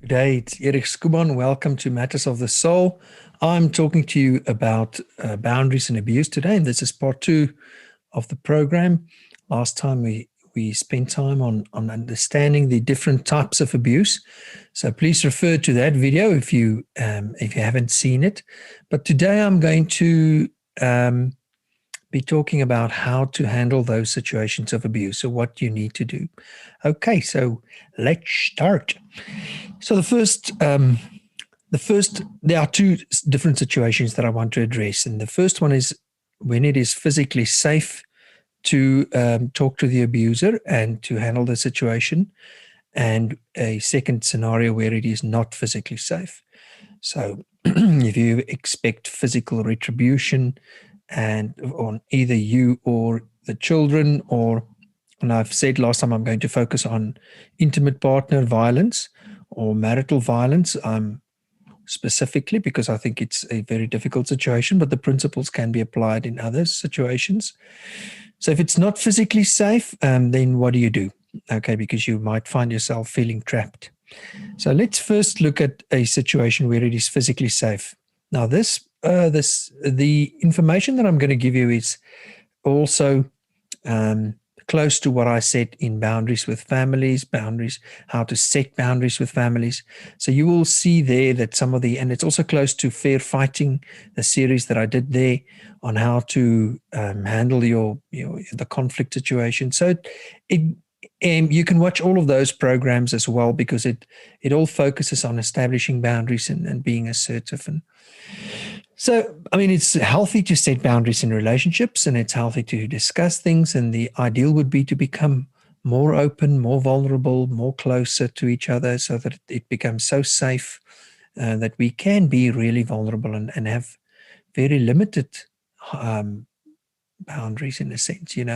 G'day, it's Erich Schoeman. Welcome to Matters of the Soul. I'm talking to you about boundaries and abuse today, and this is part two of the program. Last time we spent time on understanding the different types of abuse. So please refer to that video if you haven't seen it. But today I'm going to be talking about how to handle those situations of abuse, or what you need to do. Okay, so let's start. So there are two different situations that I want to address, and the first one is when it is physically safe to talk to the abuser and to handle the situation, and a second scenario where it is not physically safe. So if you expect physical retribution and on either you or the children, and I've said last time I'm going to focus on intimate partner violence or marital violence specifically, because I think it's a very difficult situation, but the principles can be applied in other situations. So if it's not physically safe, then what do you do? Okay, because you might find yourself feeling trapped. So let's first look at a situation where it is physically safe. Now, the information that I'm going to give you is also close to what I said in boundaries with families, how to set boundaries with families. So you will see there that and it's also close to fair fighting, the series that I did there on how to handle the conflict situation. So you can watch all of those programs as well, because it all focuses on establishing boundaries and being assertive. And so, I mean, it's healthy to set boundaries in relationships, and it's healthy to discuss things. And the ideal would be to become more open, more vulnerable, more closer to each other, so that it becomes so safe that we can be really vulnerable and have very limited boundaries, in a sense, in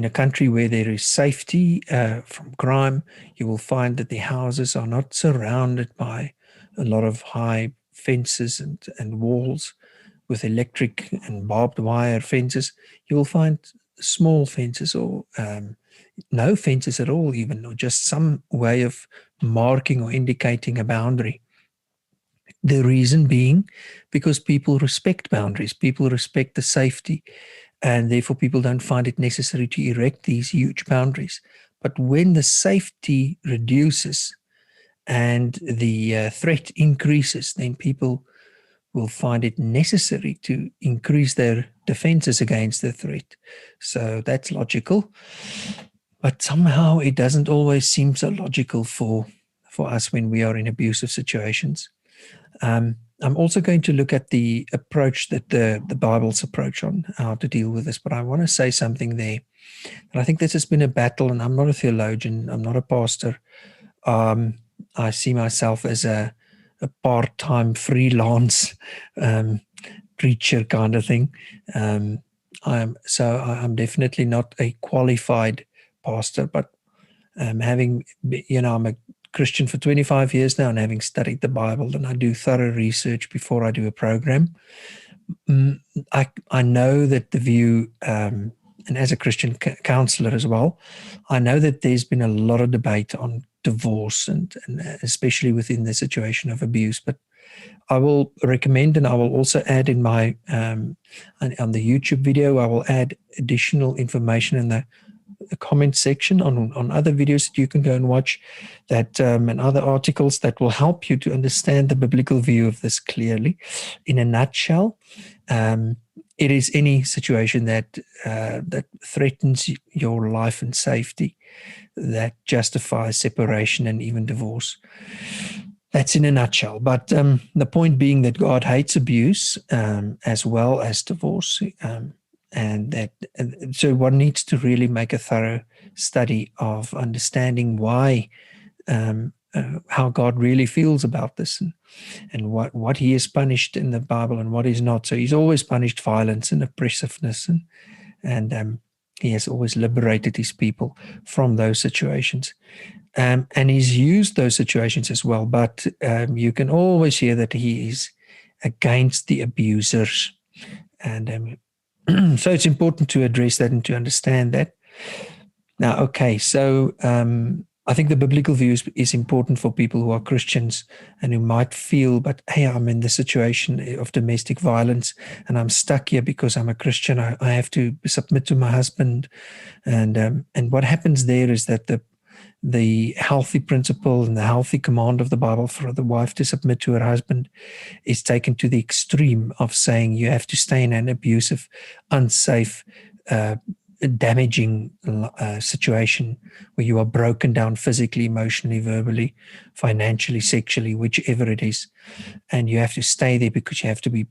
a country where there is safety from crime, you will find that the houses are not surrounded by a lot of high fences and walls with electric and barbed wire fences. You will find small fences, or no fences at all, even, or just some way of marking or indicating a boundary. The reason being because people respect boundaries, people respect the safety, and therefore people don't find it necessary to erect these huge boundaries. But when the safety reduces and the threat increases, then people will find it necessary to increase their defenses against the threat. So that's logical. But somehow it doesn't always seem so logical for us when we are in abusive situations. I'm also going to look at the approach that the Bible's approach on how to deal with this. But I want to say something there. And I think this has been a battle, and I'm not a theologian, I'm not a pastor. I see myself as a part-time freelance preacher kind of thing. I'm definitely not a qualified pastor, but I'm a Christian for 25 years now, and having studied the Bible, and I do thorough research before I do a program. I know that the view, and as a Christian counselor as well, I know that there's been a lot of debate on divorce, and especially within the situation of abuse. But I will recommend, and I will also add in my on the YouTube video, I will add additional information in the comment section on other videos that you can go and watch, that and other articles that will help you to understand the biblical view of this clearly. In a nutshell, it is any situation that threatens your life and safety, that justifies separation and even divorce. That's in a nutshell. But the point being that God hates abuse as well as divorce. So one needs to really make a thorough study of understanding why, how God really feels about this, and what he has punished in the Bible and what is not. So he's always punished violence and oppressiveness, and he has always liberated his people from those situations. And he's used those situations as well. But you can always hear that he is against the abusers. And so it's important to address that and to understand that. Now, okay, so I think the biblical view is important for people who are Christians and who might feel, but hey, I'm in the situation of domestic violence and I'm stuck here because I'm a Christian. I have to submit to my husband, and what happens there is that the healthy principle and the healthy command of the Bible for the wife to submit to her husband is taken to the extreme of saying you have to stay in an abusive, unsafe, uh, damaging situation where you are broken down physically, emotionally, verbally, financially, sexually, whichever it is. And you have to stay there because you have to be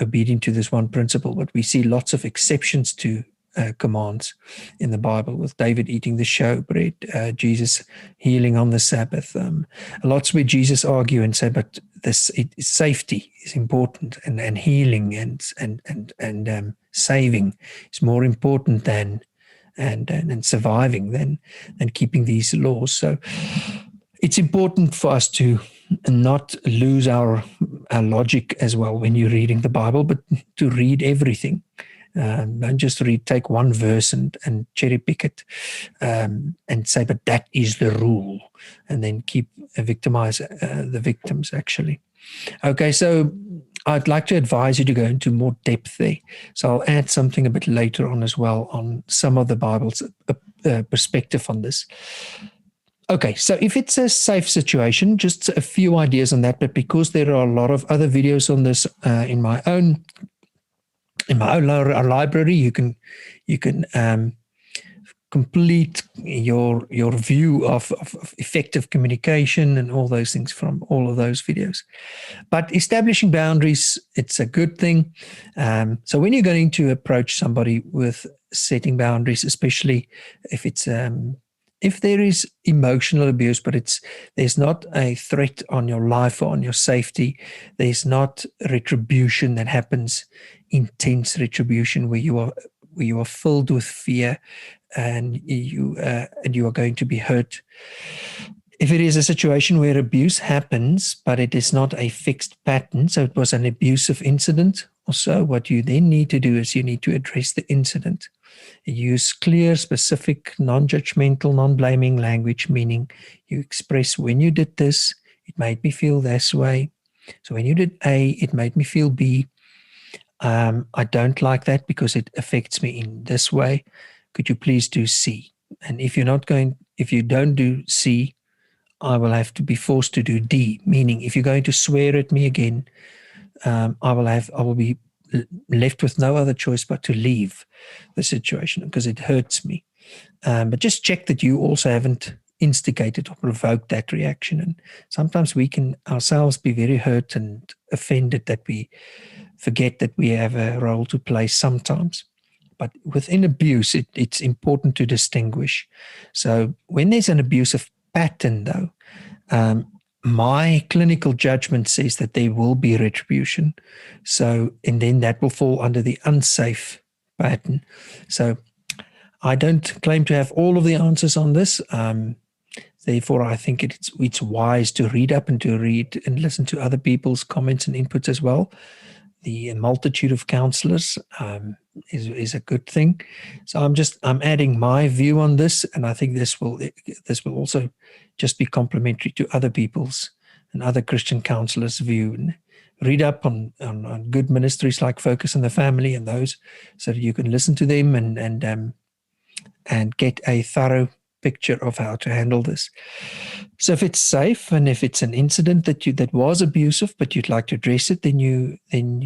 obedient to this one principle. But we see lots of exceptions to commands in the Bible, with David eating the showbread, Jesus healing on the Sabbath. Lots where Jesus argue and say, but safety is important, and healing and saving is more important than and surviving than keeping these laws. So it's important for us to not lose our logic as well when you're reading the Bible, but to read everything. Don't just take one verse and cherry pick it and say, but that is the rule, and then keep victimize the victims, actually. Okay, so I'd like to advise you to go into more depth there. So I'll add something a bit later on as well on some of the Bible's perspective on this. Okay, so if it's a safe situation, just a few ideas on that, but because there are a lot of other videos on this in my own library, you can complete your view of effective communication and all those things from all of those videos. But establishing boundaries, it's a good thing. So when you're going to approach somebody with setting boundaries, especially if it's if there is emotional abuse, but there's not a threat on your life or on your safety, there's not retribution that happens, intense retribution where you are filled with fear and you are going to be hurt. If it is a situation where abuse happens, but it is not a fixed pattern, so it was an abusive incident or so, what you then need to do is you need to address the incident. Use clear, specific, non-judgmental, non-blaming language, meaning you express, when you did this, it made me feel this way. So when you did A, it made me feel B. I don't like that because it affects me in this way. Could you please do C? And if you don't do C, I will have to be forced to do D, meaning if you're going to swear at me again, I will be left with no other choice but to leave the situation because it hurts me. But just check that you also haven't instigated or provoked that reaction. And sometimes we can ourselves be very hurt and offended that we forget that we have a role to play sometimes. But within abuse, it's important to distinguish. So when there's an abusive pattern, though, my clinical judgment says that there will be retribution. So, and then that will fall under the unsafe pattern. So I don't claim to have all of the answers on this. Therefore, I think it's wise to read up and to read and listen to other people's comments and inputs as well. The multitude of counselors is a good thing. So I'm adding my view on this, and I think this will also just be complementary to other people's and other Christian counselors' view. And read up on good ministries like Focus on the Family and those, so that you can listen to them and get a thorough picture of how to handle this. So if it's safe and if it's an incident that was abusive, but you'd like to address it, then you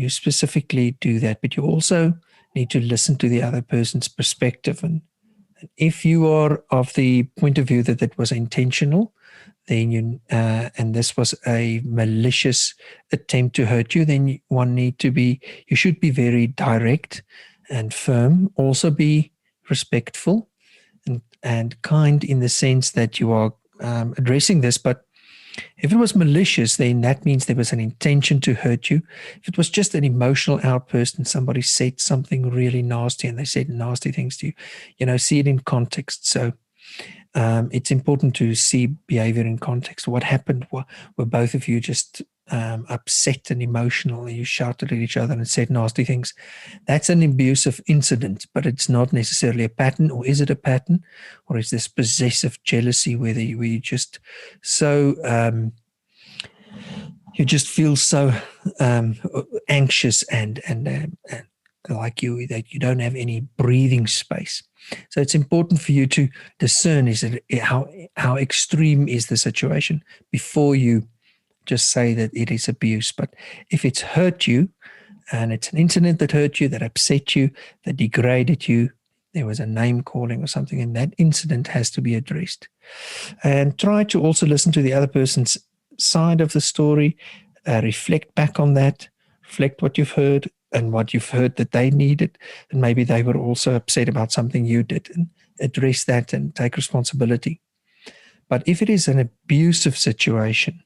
specifically do that. But you also need to listen to the other person's perspective. And if you are of the point of view that it was intentional, then and this was a malicious attempt to hurt you, then you should be very direct and firm. Also be respectful and kind in the sense that you are addressing this. But if it was malicious, then that means there was an intention to hurt you. If it was just an emotional outburst and somebody said something really nasty and they said nasty things to you, see it in context. So it's important to see behavior in context. What happened? Were both of you just upset and emotional, and you shouted at each other and said nasty things, that's an abusive incident, but it's not necessarily a pattern. Or is it a pattern? Or is this possessive jealousy where you just so you just feel so anxious and like that you don't have any breathing space. So it's important for you to discern, is it how extreme is the situation before you just say that it is abuse. But if it's hurt you, and it's an incident that hurt you, that upset you, that degraded you, there was a name calling or something, and that incident has to be addressed. And try to also listen to the other person's side of the story, reflect back on that, reflect what you've heard and what you've heard that they needed, and maybe they were also upset about something you did, and address that and take responsibility. But if it is an abusive situation,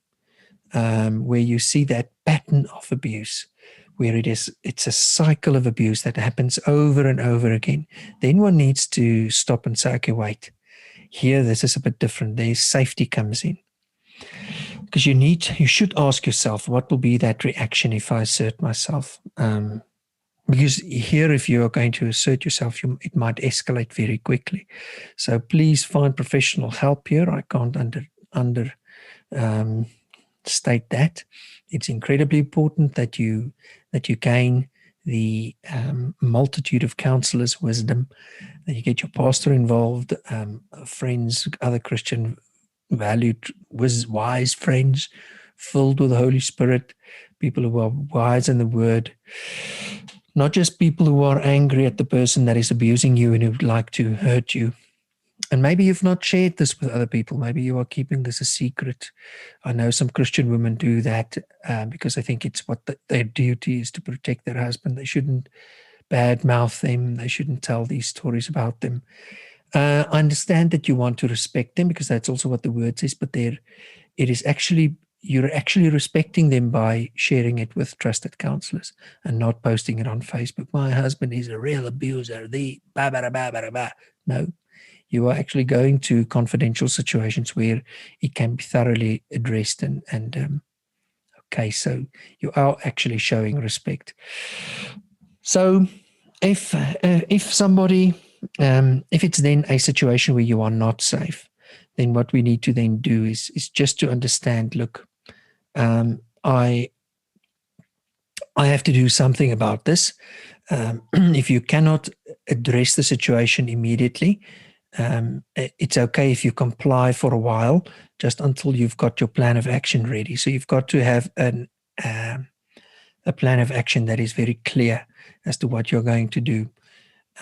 where you see that pattern of abuse, where it's a cycle of abuse that happens over and over again, then one needs to stop and say, okay, wait, here this is a bit different. There's safety comes in. Because you should ask yourself, what will be that reaction if I assert myself? Because here, if you are going to assert yourself, it might escalate very quickly. So please find professional help here. I can't state that. It's incredibly important that you gain the multitude of counselors' wisdom, that you get your pastor involved, friends, other Christian valued, wise friends filled with the Holy Spirit, people who are wise in the Word, not just people who are angry at the person that is abusing you and who would like to hurt you. And maybe you've not shared this with other people. Maybe you are keeping this a secret. I know some Christian women do that because I think it's what their duty is, to protect their husband. They shouldn't badmouth them. They shouldn't tell these stories about them. I understand that you want to respect them, because that's also what the word says, but you're actually respecting them by sharing it with trusted counselors and not posting it on Facebook. My husband is a real abuser. No, you are actually going to confidential situations where it can be thoroughly addressed. Okay, so you are actually showing respect. So if somebody, if it's then a situation where you are not safe, then what we need to then do is just to understand, look, I have to do something about this. If you cannot address the situation immediately, it's okay if you comply for a while, just until you've got your plan of action ready. So you've got to have a plan of action that is very clear as to what you're going to do.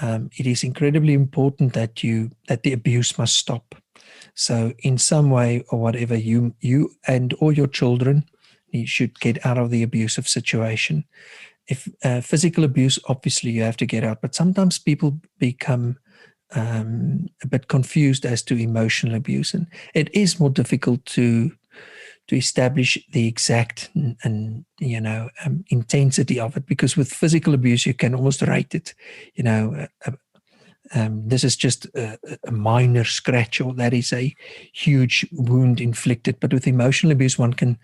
It is incredibly important that the abuse must stop. So in some way or whatever, you and all your children, you should get out of the abusive situation. If physical abuse, obviously you have to get out, but sometimes people become a bit confused as to emotional abuse, and it is more difficult to establish the exact intensity of it, because with physical abuse you can almost rate it. This is just a minor scratch, or that is a huge wound inflicted. But with emotional abuse, one can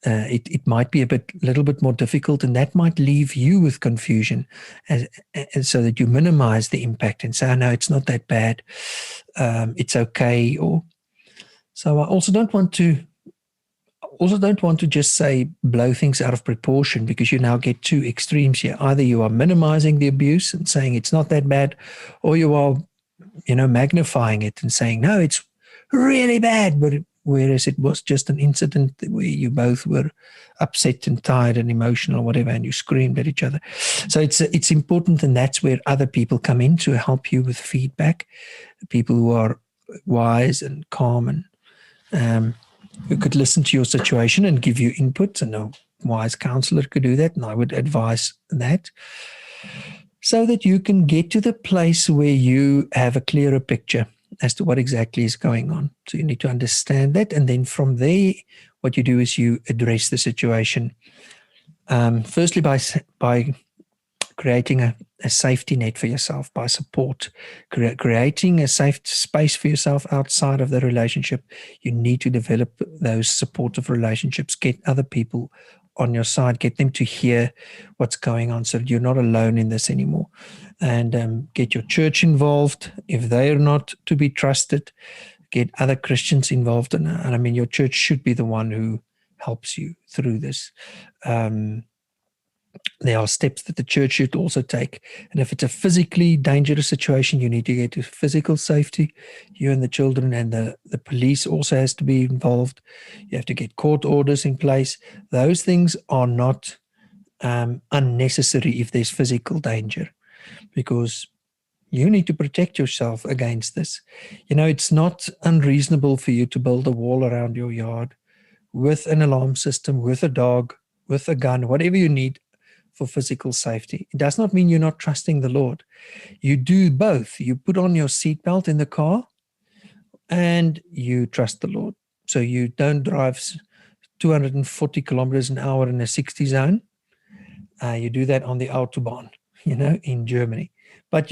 it might be little bit more difficult, and that might leave you with confusion, and so that you minimize the impact and say, "Oh, no, it's not that bad. It's okay." Or so I also don't want to just say blow things out of proportion, because you now get two extremes here. Either you are minimizing the abuse and saying it's not that bad, or you are, magnifying it and saying, no, it's really bad. But whereas it was just an incident where you both were upset and tired and emotional or whatever, and you screamed at each other. So it's important, and that's where other people come in to help you with feedback. People who are wise and calm and who could listen to your situation and give you input, and a wise counselor could do that, and I would advise that, so that you can get to the place where you have a clearer picture as to what exactly is going on. So you need to understand that, and then from there, what you do is you address the situation. Firstly, by creating a safety net for yourself by support, creating a safe space for yourself outside of the relationship. You need to develop those supportive relationships, get other people on your side, get them to hear what's going on so you're not alone in this anymore. And get your church involved if they are not to be trusted. Get other Christians involved, and I mean, your church should be the one who helps you through this. There are steps that the church should also take. And if it's a physically dangerous situation, you need to get to physical safety. You and the children, and the police also has to be involved. You have to get court orders in place. Those things are not unnecessary if there's physical danger, because you need to protect yourself against this. It's not unreasonable for you to build a wall around your yard with an alarm system, with a dog, with a gun, whatever you need for physical safety. It does not mean you're not trusting the Lord. You do both. You put on your seatbelt in the car and you trust the Lord. So you don't drive 240 kilometers an hour in a 60 zone. You do that on the Autobahn, in Germany. But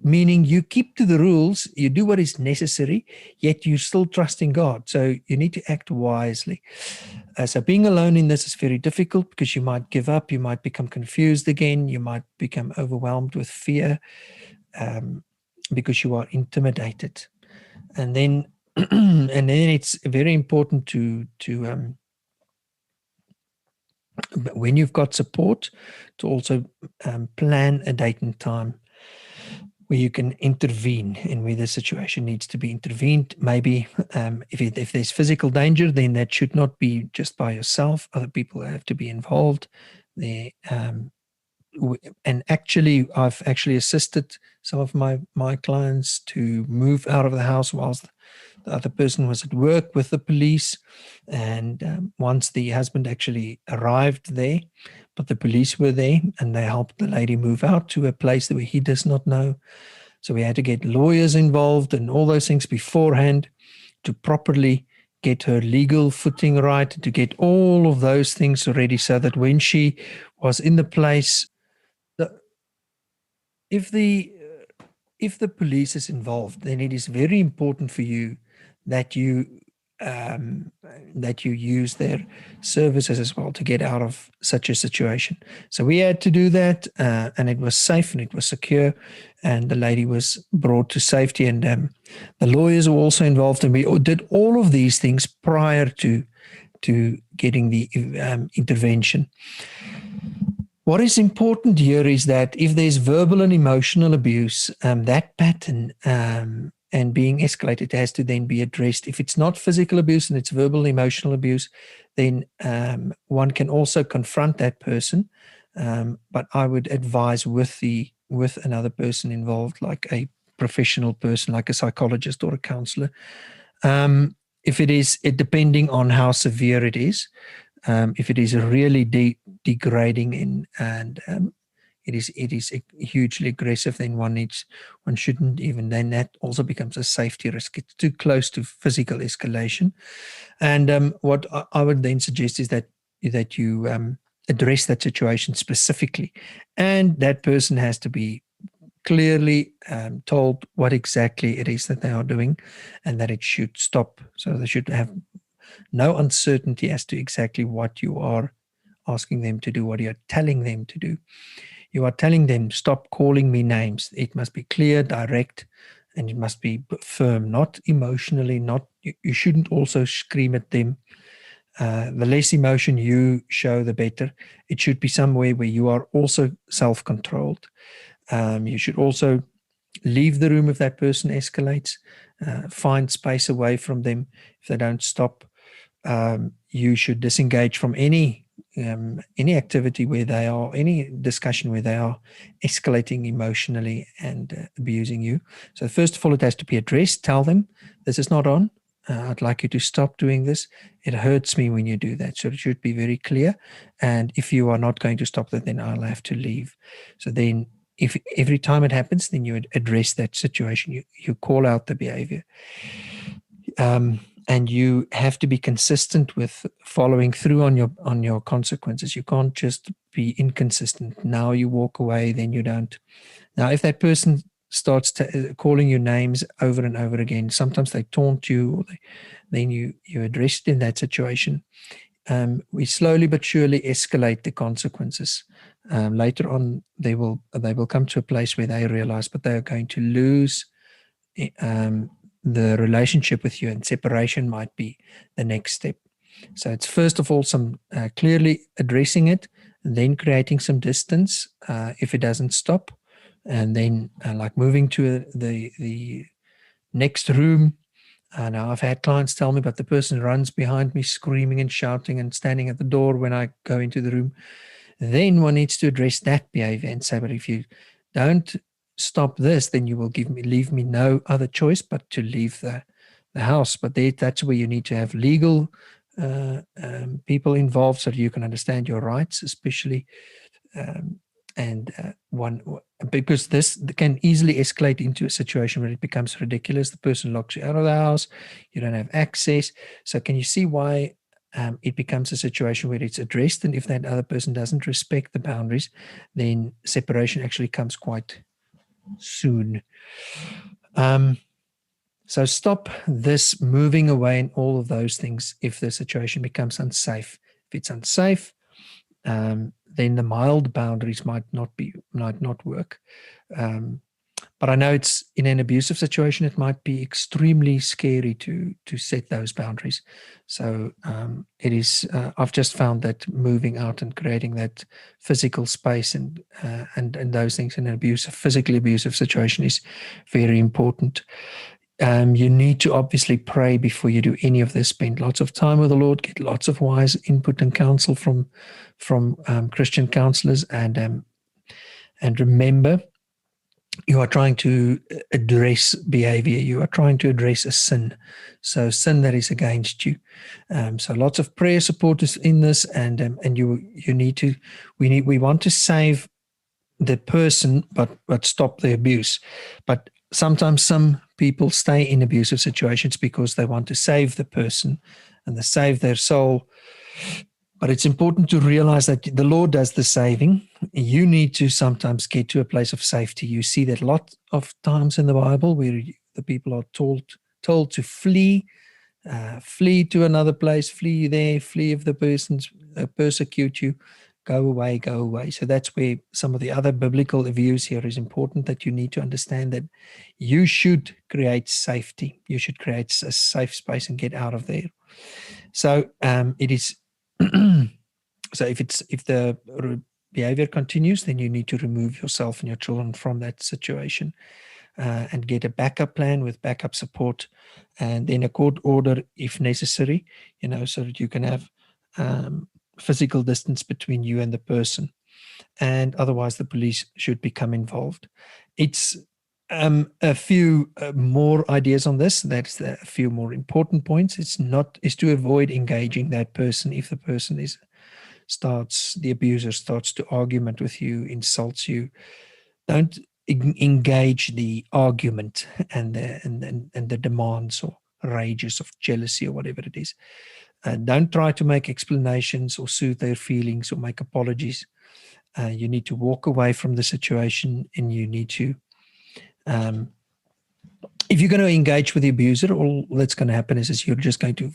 meaning you keep to the rules, you do what is necessary, yet you still trust in God. So you need to act wisely. So being alone in this is very difficult because you might give up, you might become confused again, you might become overwhelmed with fear because you are intimidated. And then it's very important to when you've got support, to also plan a date and time where you can intervene and where the situation needs to be intervened. Maybe if there's physical danger, then that should not be just by yourself. Other people have to be involved. And I've actually assisted some of my clients to move out of the house whilst the other person was at work with the police. And once the husband actually arrived there, but the police were there and they helped the lady move out to a place where he does not know. So we had to get lawyers involved and all those things beforehand to properly get her legal footing right, to get all of those things ready so that when she was in the place, if the police is involved, then it is very important for you that you use their services as well to get out of such a situation. So we had to do that, and it was safe and it was secure, and the lady was brought to safety, and the lawyers were also involved, and we did all of these things prior to getting the intervention. What is important here is that if there's verbal and emotional abuse, that pattern and being escalated has to then be addressed. If it's not physical abuse and it's verbal, emotional abuse, then one can also confront that person. But I would advise with another person involved, like a professional person, like a psychologist or a counselor. If it depending on how severe it is. If it is really degrading and it is hugely aggressive, then one shouldn't even. Then that also becomes a safety risk. It's too close to physical escalation. And what I would then suggest is that you address that situation specifically, and that person has to be clearly told what exactly it is that they are doing, and that it should stop. So they should have no uncertainty as to exactly what you are asking them to do, what you're telling them to do. You are telling them, stop calling me names. It must be clear, direct, and it must be firm, not emotionally. You shouldn't also scream at them. The less emotion you show, the better. It should be somewhere where you are also self-controlled. You should also leave the room if that person escalates. Find space away from them if they don't stop. You should disengage from any activity where they are, any discussion where they are escalating emotionally and abusing you. So first of all, it has to be addressed. Tell them, this is not on. I'd like you to stop doing this. It hurts me when you do that. So it should be very clear. And if you are not going to stop that, then I'll have to leave. So then if every time it happens, then you would address that situation. You call out the behavior. and you have to be consistent with following through on your consequences. You can't just be inconsistent. Now you walk away, then you don't. Now, if that person starts calling you names over and over again, sometimes they taunt you, or then you address it in that situation. We slowly but surely escalate the consequences. Later on, they will come to a place where they realize, but they are going to lose um, the relationship with you, and separation might be the next step. So it's first of all some clearly addressing it, and then creating some distance if it doesn't stop, and then like moving to the next room. Now I've had clients tell me, but the person runs behind me, screaming and shouting and standing at the door when I go into the room. Then one needs to address that behavior and say, but if you don't stop this, then you will leave me no other choice but to leave the house. But that's where you need to have legal people involved so that you can understand your rights, especially and one because this can easily escalate into a situation where it becomes ridiculous. The person locks you out of the house, you don't have access. So can you see why it becomes a situation where it's addressed, and if that other person doesn't respect the boundaries, then separation actually comes quite soon. So stop this moving away and all of those things if the situation becomes unsafe. If it's unsafe, then the mild boundaries might not work. But I know it's in an abusive situation, it might be extremely scary to set those boundaries. So it is. I've just found that moving out and creating that physical space and those things in an physically abusive situation is very important. You need to obviously pray before you do any of this. Spend lots of time with the Lord. Get lots of wise input and counsel from Christian counselors, and remember, you are trying to address behavior. You are trying to address a sin, so sin that is against you. So lots of prayer support is in this, and you need to. We want to save the person, but stop the abuse. But sometimes some people stay in abusive situations because they want to save the person and they save their soul. But it's important to realize that the Lord does the saving. You need to sometimes get to a place of safety. You see that a lot of times in the Bible where the people are told to flee, flee to another place, flee there, flee if the persons persecute you, go away, go away. So that's where some of the other biblical views here is important, that you need to understand that you should create safety. You should create a safe space and get out of there. So it is. So if the behavior continues, then you need to remove yourself and your children from that situation, and get a backup plan with backup support, and then a court order if necessary, so that you can have physical distance between you and the person. And otherwise, the police should become involved. It's a few more ideas on this. That's a few more important points. Is to avoid engaging that person if the person the abuser starts to argument with you, insults you. Don't engage the argument and the demands or rages of jealousy or whatever it is. Don't try to make explanations or soothe their feelings or make apologies. You need to walk away from the situation, and you need to, if you're going to engage with the abuser, all that's going to happen is you're just going to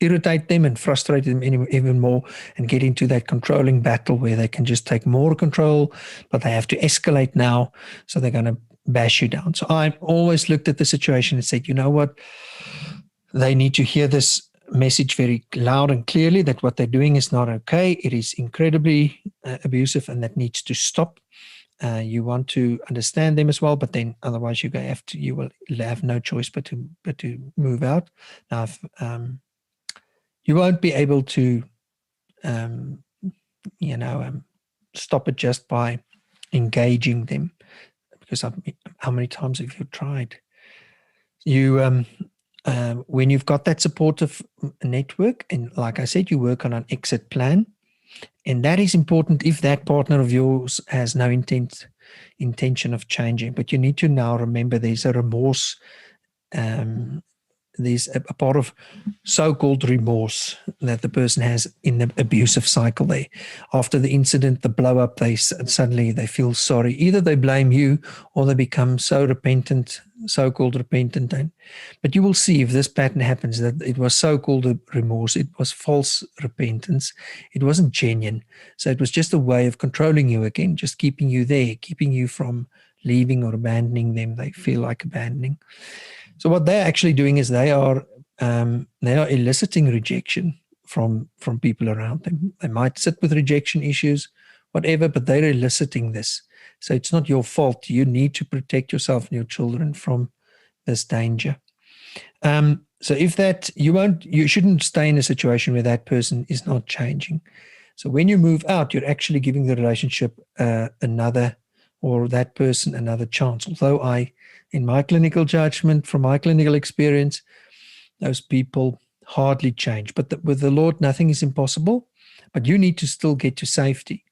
irritate them and frustrate them even more, and get into that controlling battle where they can just take more control, but they have to escalate now. So they're going to bash you down. So I've always looked at the situation and said, you know what? They need to hear this message very loud and clearly, that what they're doing is not okay. It is incredibly abusive, and that needs to stop. You want to understand them as well, but then otherwise you will have no choice but to move out. Now, you won't be able to, stop it just by engaging them, because how many times have you tried? When you've got that supportive network, and like I said, you work on an exit plan, and that is important if that partner of yours has no intention of changing. But you need to now remember there's a remorse there's a part of so-called remorse that the person has in the abusive cycle. They, after the incident, the blow up, suddenly they feel sorry. Either they blame you or they become so repentant, so-called repentant. But you will see if this pattern happens that it was so-called remorse, it was false repentance, it wasn't genuine. So it was just a way of controlling you again, just keeping you there, keeping you from leaving or abandoning them. They feel like abandoning. So what they're actually doing is they are eliciting rejection from people around them. They might sit with rejection issues, whatever, but they're eliciting this. So it's not your fault. You need to protect yourself and your children from this danger. So if that you shouldn't stay in a situation where that person is not changing. So when you move out, you're actually giving the relationship another, or that person, another chance. Although in my clinical judgment, from my clinical experience, those people hardly change. But with the Lord, nothing is impossible. But you need to still get to safety.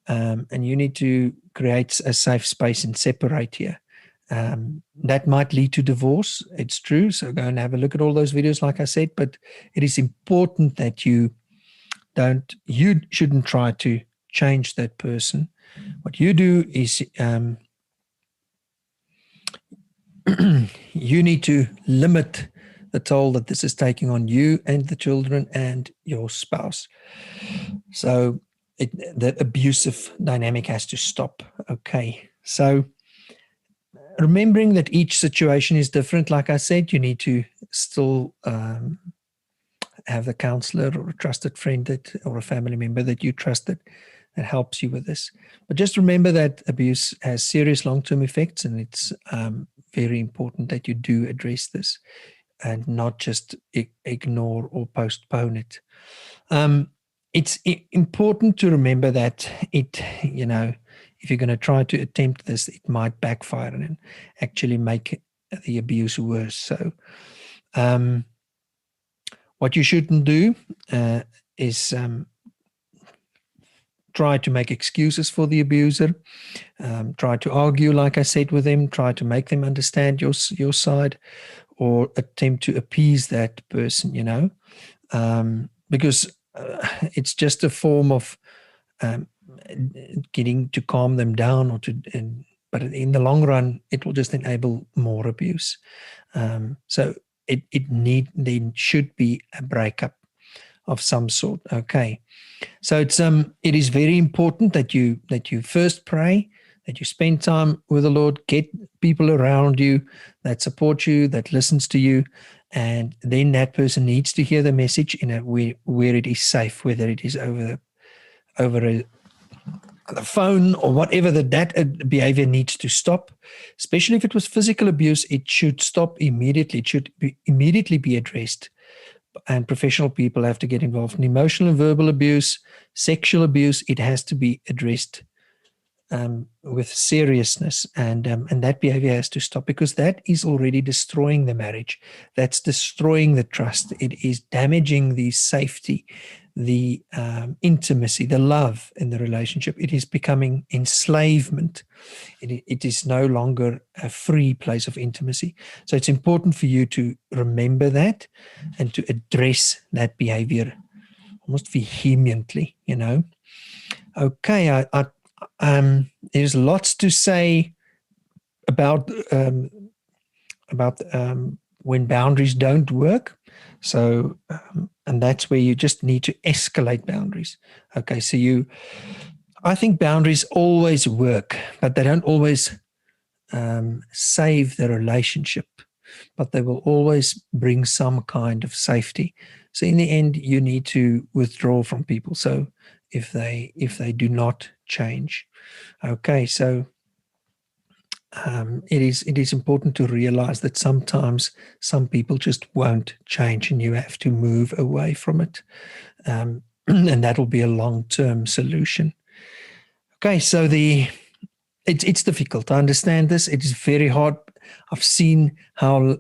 And you need to create a safe space and separate here. That might lead to divorce. It's true. So go and have a look at all those videos, like I said. But it is important that you shouldn't try to change that person. What you do is you need to limit the toll that this is taking on you and the children and your spouse. So the abusive dynamic has to stop. Okay. So remembering that each situation is different, like I said, you need to still have a counselor or a trusted friend or a family member that you trust that helps you with this. But just remember that abuse has serious long-term effects, and it's very important that you do address this and not just ignore or postpone it. It's important to remember that if you're going to try to attempt this, it might backfire and actually make the abuse worse. So what you shouldn't do is try to make excuses for the abuser, try to argue, like I said, with them, try to make them understand your side, or attempt to appease that person, because it's just a form of getting to calm them down, but in the long run, it will just enable more abuse. So there should be a breakup of some sort. Okay. So it is very important that you first pray, that you spend time with the Lord, get people around you that support you, that listens to you, and then that person needs to hear the message in a where it is safe, whether it is over the phone or whatever. That behavior needs to stop. Especially if it was physical abuse, it should stop immediately. It should immediately be addressed. And professional people have to get involved. In emotional and verbal abuse, sexual abuse, it has to be addressed with seriousness, and that behavior has to stop, because that is already destroying the marriage. That's destroying the trust. It is damaging the safety, the intimacy, the love in the relationship. It is becoming enslavement. It is no longer a free place of intimacy. So it's important for you to remember that and to address that behavior almost vehemently, Okay, there's lots to say about when boundaries don't work. So, and that's where you just need to escalate boundaries. Okay, so I think boundaries always work, but they don't always save the relationship, but they will always bring some kind of safety. So in the end, you need to withdraw from people. So if they do not change, okay, so it is important to realize that sometimes some people just won't change, and you have to move away from it, and that will be a long-term solution. Okay, so it's difficult. I understand this. It is very hard. I've seen how,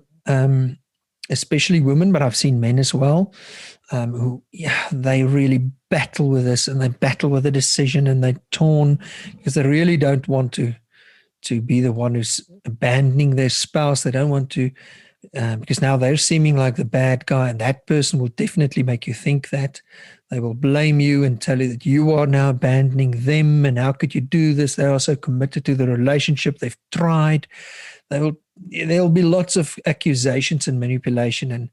especially women, but I've seen men as well, who they really battle with this, and they battle with the decision, and they're torn because they really don't want to be the one who's abandoning their spouse. They don't want to because now they're seeming like the bad guy, and that person will definitely make you think that. They will blame you and tell you that you are now abandoning them, and how could you do this? They are so committed to the relationship. They've tried. There'll be lots of accusations and manipulation, and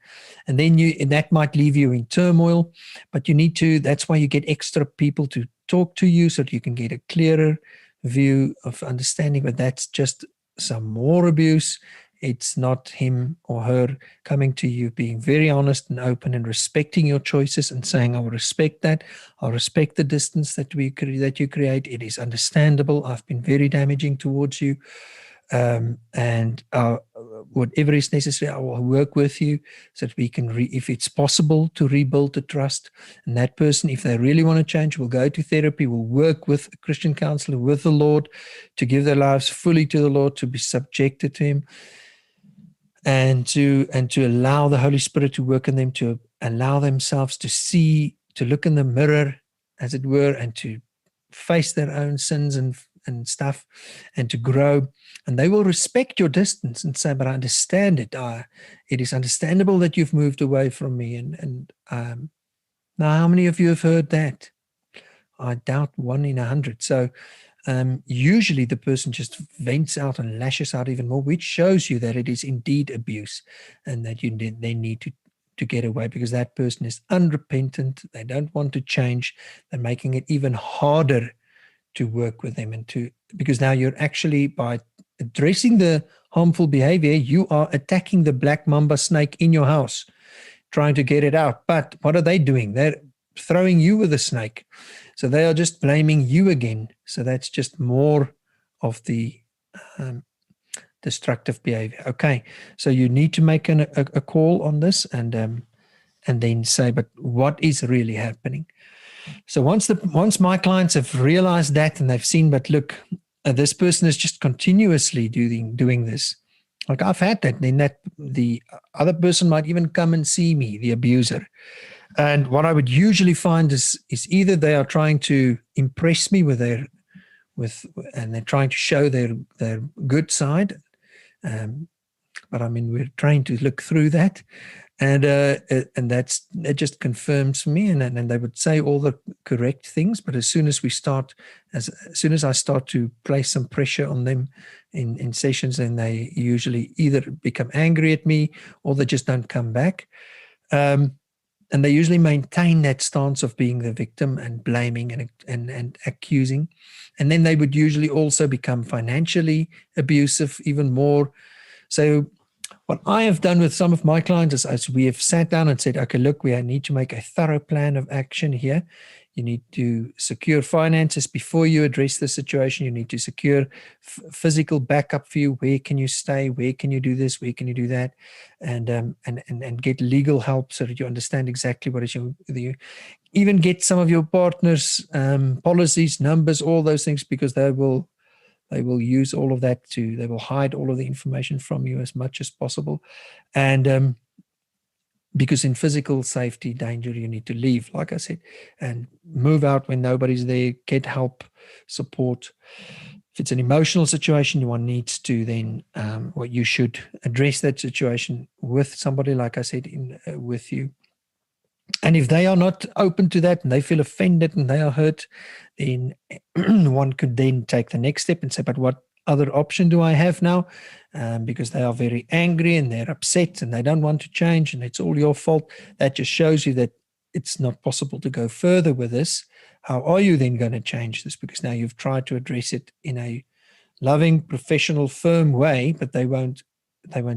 then and that might leave you in turmoil. But you need to. That's why you get extra people to talk to you, so that you can get a clearer view of understanding. But that's just some more abuse. It's not him or her coming to you, being very honest and open and respecting your choices and saying, I will respect that. I'll respect the distance that you create. It is understandable. I've been very damaging towards you. And whatever is necessary, I will work with you so that we can, if it's possible, to rebuild the trust. And that person, if they really want to change, will go to therapy, will work with a Christian counselor, with the Lord, to give their lives fully to the Lord, to be subjected to Him, and to allow the Holy Spirit to work in them, to allow themselves to see, to look in the mirror, as it were, and to face their own sins and stuff, and to grow. And they will respect your distance and say, but I understand it. It is understandable that you've moved away from me. And now, how many of you have heard that? I doubt 1 in 100. So usually the person just vents out and lashes out even more, which shows you that it is indeed abuse, and that they need to get away, because that person is unrepentant. They don't want to change. They're making it even harder to work with them, because now you're actually, by addressing the harmful behavior, you are attacking the black mamba snake in your house, trying to get it out. But what are they doing? They're throwing you with a snake. So they are just blaming you again. So that's just more of the destructive behavior. Okay, so you need to make a call on this, and then say, but what is really happening? So once my clients have realized that, and they've seen, but look, this person is just continuously doing this. Like I've had that, then that the other person might even come and see me, the abuser. And what I would usually find is either they are trying to impress me and they're trying to show their good side. But I mean, we're trying to look through that. And that just confirms for me, and they would say all the correct things. But as soon as I start to place some pressure on them in sessions, then they usually either become angry at me, or they just don't come back. And they usually maintain that stance of being the victim and blaming and accusing. And then they would usually also become financially abusive even more. So what I have done with some of my clients is we have sat down and said, okay, look, we need to make a thorough plan of action here. You need to secure finances before you address the situation. You need to secure physical backup for you. Where can you stay? Where can you do this? Where can you do that? And get legal help so that you understand exactly what is you even get some of your partners' policies, numbers, all those things, because they will use all of that they will hide all of the information from you as much as possible. And because in physical safety danger, you need to leave, like I said, and move out when nobody's there, get help, support. If it's an emotional situation, one needs to then, you should address that situation with somebody, like I said, with you. And if they are not open to that and they feel offended and they are hurt, then one could then take the next step and say, but what other option do I have now? Because they are very angry and they're upset and they don't want to change and it's all your fault. That just shows you that it's not possible to go further with this. How are you then going to change this? Because now you've tried to address it in a loving, professional, firm way, but they won't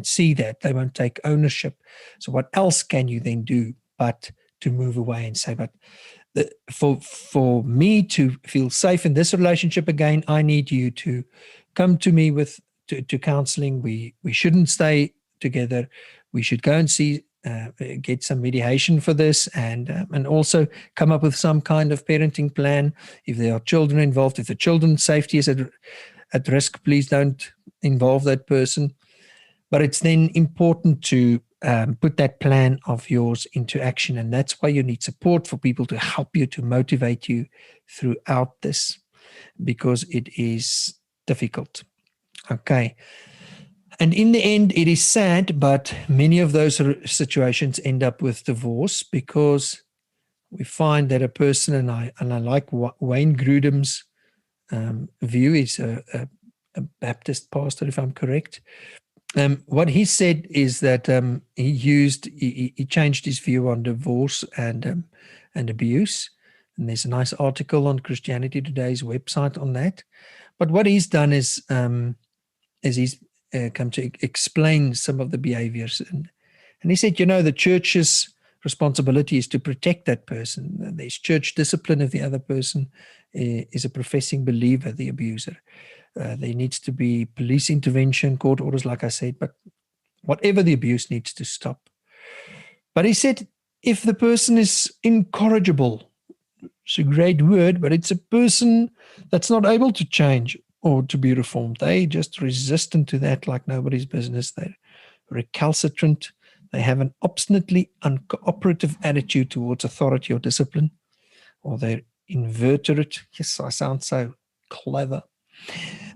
see that. They won't take ownership. So what else can you then do but to move away and say, but for me to feel safe in this relationship again, I need you to come to me to counseling. We shouldn't stay together. We should go and see, get some mediation for this, and also come up with some kind of parenting plan. If there are children involved, if the children's safety is at risk, please don't involve that person. But it's then important to put that plan of yours into action. And that's why you need support for people to help you, to motivate you throughout this, because it is difficult. Okay. And in the end, it is sad, but many of those situations end up with divorce because we find that a person, and I like Wayne Grudem's view, is a Baptist pastor, if I'm correct. What he said is that he changed his view on divorce and abuse. And there's a nice article on Christianity Today's website on that. But what he's done is he's come to explain some of the behaviors, and he said, the church's responsibility is to protect that person. There's church discipline if the other person is a professing believer, the abuser. There needs to be police intervention, court orders, like I said, but whatever the abuse needs to stop. But he said, if the person is incorrigible, it's a great word, but it's a person that's not able to change or to be reformed. They just resistant to that like nobody's business. They're recalcitrant. They have an obstinately uncooperative attitude towards authority or discipline, or they're invertebrate. Yes, I sound so clever.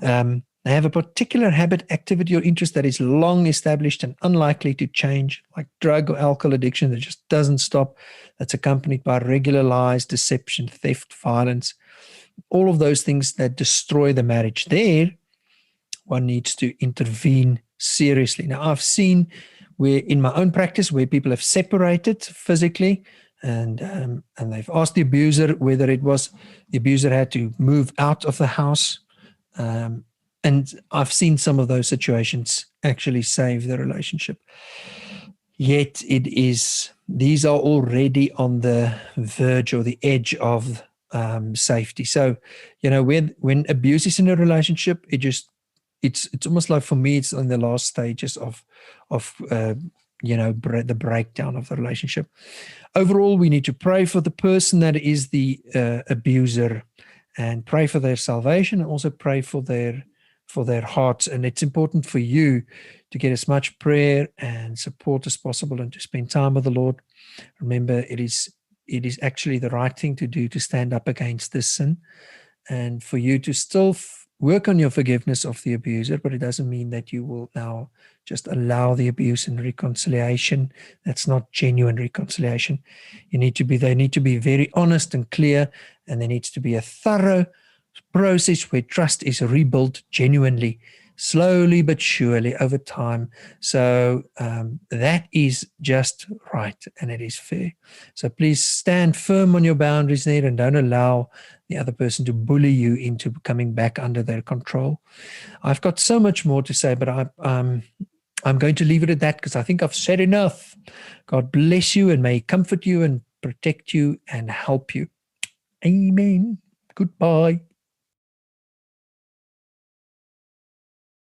They have a particular habit, activity, or interest that is long established and unlikely to change, like drug or alcohol addiction that just doesn't stop. That's accompanied by regular lies, deception, theft, violence, all of those things that destroy the marriage. There, one needs to intervene seriously. Now, I've seen where in my own practice where people have separated physically, and they've asked the abuser whether it was the abuser had to move out of the house. And I've seen some of those situations actually save the relationship. Yet these are already on the verge or the edge of safety. So, when abuse is in a relationship, it's almost like, for me, it's on the last stages of the breakdown of the relationship. Overall, we need to pray for the person that is the abuser, and pray for their salvation, and also pray for their hearts. And it's important for you to get as much prayer and support as possible, and to spend time with the Lord. Remember, it is actually the right thing to do to stand up against this sin, and for you to still work on your forgiveness of the abuser, but it doesn't mean that you will now just allow the abuse and reconciliation. That's not genuine reconciliation. They need to be very honest and clear, and there needs to be a thorough process where trust is rebuilt genuinely, slowly but surely over time. So that is just right, and it is fair. So please stand firm on your boundaries there, and don't allow the other person to bully you into coming back under their control. I've got so much more to say, but I'm going to leave it at that, because I think I've said enough. God bless you, and may He comfort you and protect you and help you. Amen. Goodbye.